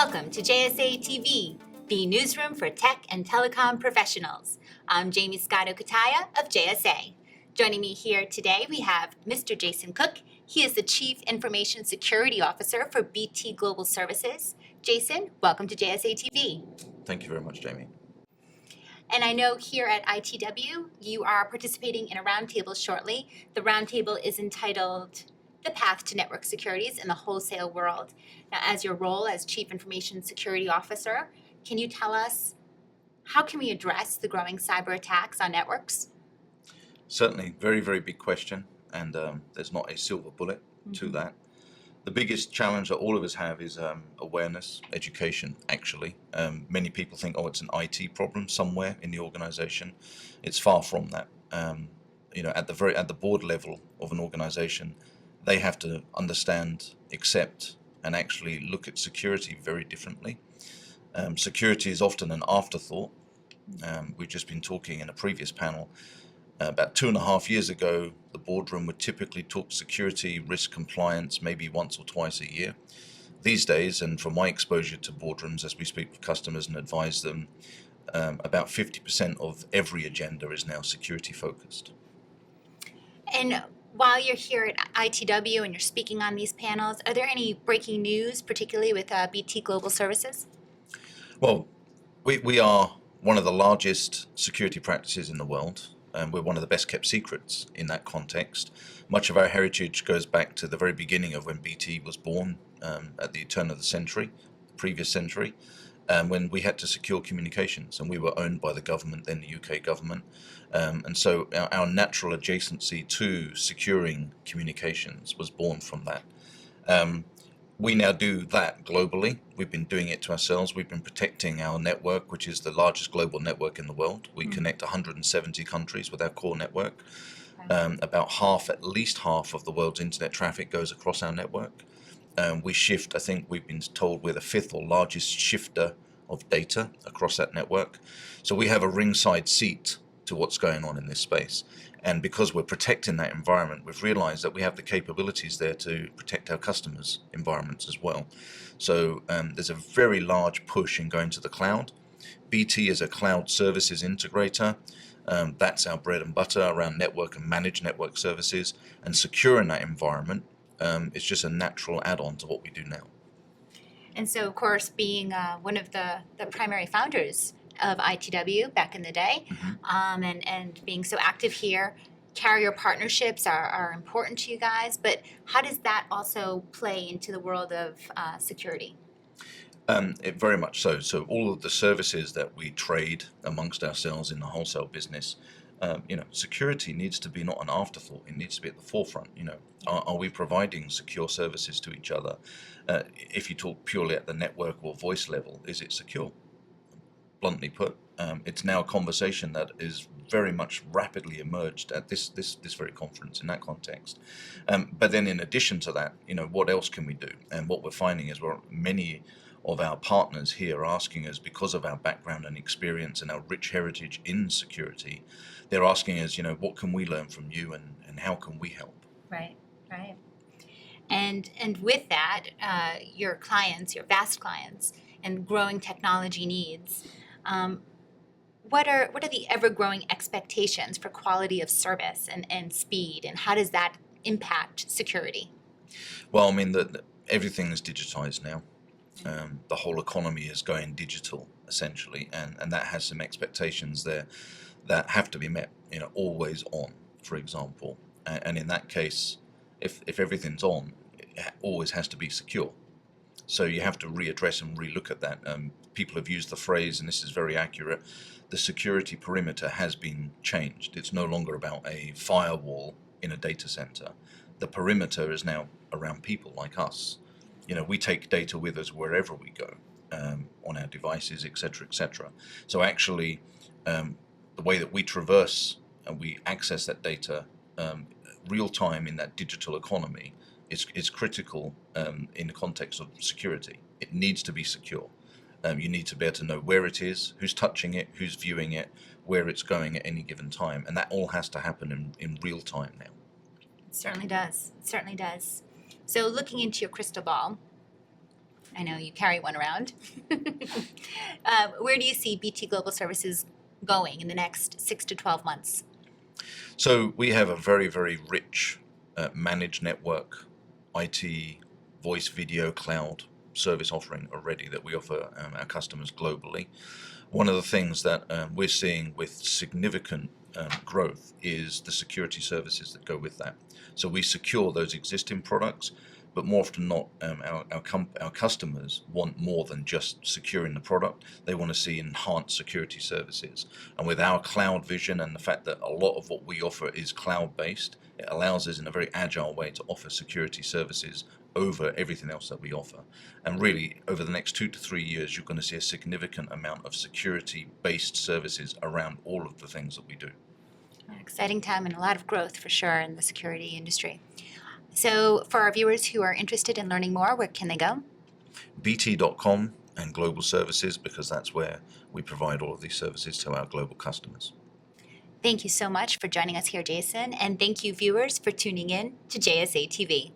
Welcome to JSA TV, the newsroom for tech and telecom professionals. I'm Jamie Scotto-Kataya of JSA. Joining me here today, we have Mr. Jason Cook. He is the Chief Information Security Officer for BT Global Services. Jason, welcome to JSA TV. Thank you very much, Jamie. And I know here at ITW, you are participating in a roundtable shortly. The roundtable is entitled The Path to Network Securities in the Wholesale World. Now, as your role as Chief Information Security Officer, can you tell us how can we address the growing cyber attacks on networks? Certainly, very, very big question, and there's not a silver bullet to that. The biggest challenge that all of us have is awareness, education, actually. Many people think, oh, it's an IT problem somewhere in the organization. It's far from that. At the board level of an organization, they have to understand, accept, and actually look at security very differently. Security is often an afterthought. We've just been talking in a previous panel. About 2.5 years ago, the boardroom would typically talk security, risk compliance, maybe once or twice a year. These days, and from my exposure to boardrooms as we speak with customers and advise them, about 50% of every agenda is now security focused. And while you're here at ITW and you're speaking on these panels, are there any breaking news, particularly with BT Global Services? Well, we are one of the largest security practices in the world. We're one of the best kept secrets in that context. Much of our heritage goes back to the very beginning of when BT was born at the turn of the century, the previous century, when we had to secure communications, and we were owned by the government, then the UK government. And so our natural adjacency to securing communications was born from that. We now do that globally. We've been doing it to ourselves. We've been protecting our network, which is the largest global network in the world. We connect 170 countries with our core network. At least half of the world's internet traffic goes across our network. We shift, I think we've been told we're the 5th or largest shifter of data across that network. So we have a ringside seat to what's going on in this space. And because we're protecting that environment, we've realized that we have the capabilities there to protect our customers' environments as well. So there's a very large push in going to the cloud. BT is a cloud services integrator. That's our bread and butter around network and managed network services. And securing that environment is just a natural add-on to what we do now. And so, of course, being one of the primary founders of ITW back in the day, and being so active here, carrier partnerships are important to you guys, but how does that also play into the world of security? It very much so. So all of the services that we trade amongst ourselves in the wholesale business, security needs to be not an afterthought. It needs to be at the forefront. Are we providing secure services to each other? If you talk purely at the network or voice level, is it secure? Bluntly put, it's now a conversation that is very much rapidly emerged at this very conference in that context. But then in addition to that, what else can we do? And what we're finding is many of our partners here are asking us, because of our background and experience and our rich heritage in security, they're asking us, what can we learn from you and how can we help? Right. And with that, your clients, your vast clients, and growing technology needs, what are the ever-growing expectations for quality of service and speed, and how does that impact security? Well, I mean, everything is digitized now. The whole economy is going digital, essentially, and that has some expectations there that have to be met, always on, for example. And in that case, if everything's on, it always has to be secure. So you have to readdress and relook at that. People have used the phrase, and this is very accurate, the security perimeter has been changed. It's no longer about a firewall in a data center. The perimeter is now around people like us. We take data with us wherever we go, on our devices, etc., etc. So actually, the way that we traverse and we access that data real time in that digital economy is critical in the context of security. It needs to be secure. You need to be able to know where it is, who's touching it, who's viewing it, where it's going at any given time. And that all has to happen in real time now. It certainly does. So looking into your crystal ball, I know you carry one around. Where do you see BT Global Services going in the next 6 to 12 months? So we have a very, very rich managed network, IT, voice, video, cloud service offering already that we offer our customers globally. One of the things that we're seeing with significant growth is the security services that go with that. So we secure those existing products, but more often than not, our customers want more than just securing the product. They want to see enhanced security services. And with our cloud vision and the fact that a lot of what we offer is cloud-based, it allows us in a very agile way to offer security services over everything else that we offer. And really, over the next 2 to 3 years, you're going to see a significant amount of security-based services around all of the things that we do. An exciting time and a lot of growth for sure in the security industry. So, for our viewers who are interested in learning more, where can they go? BT.com and Global Services, because that's where we provide all of these services to our global customers. Thank you so much for joining us here, Jason, and thank you, viewers, for tuning in to JSA TV.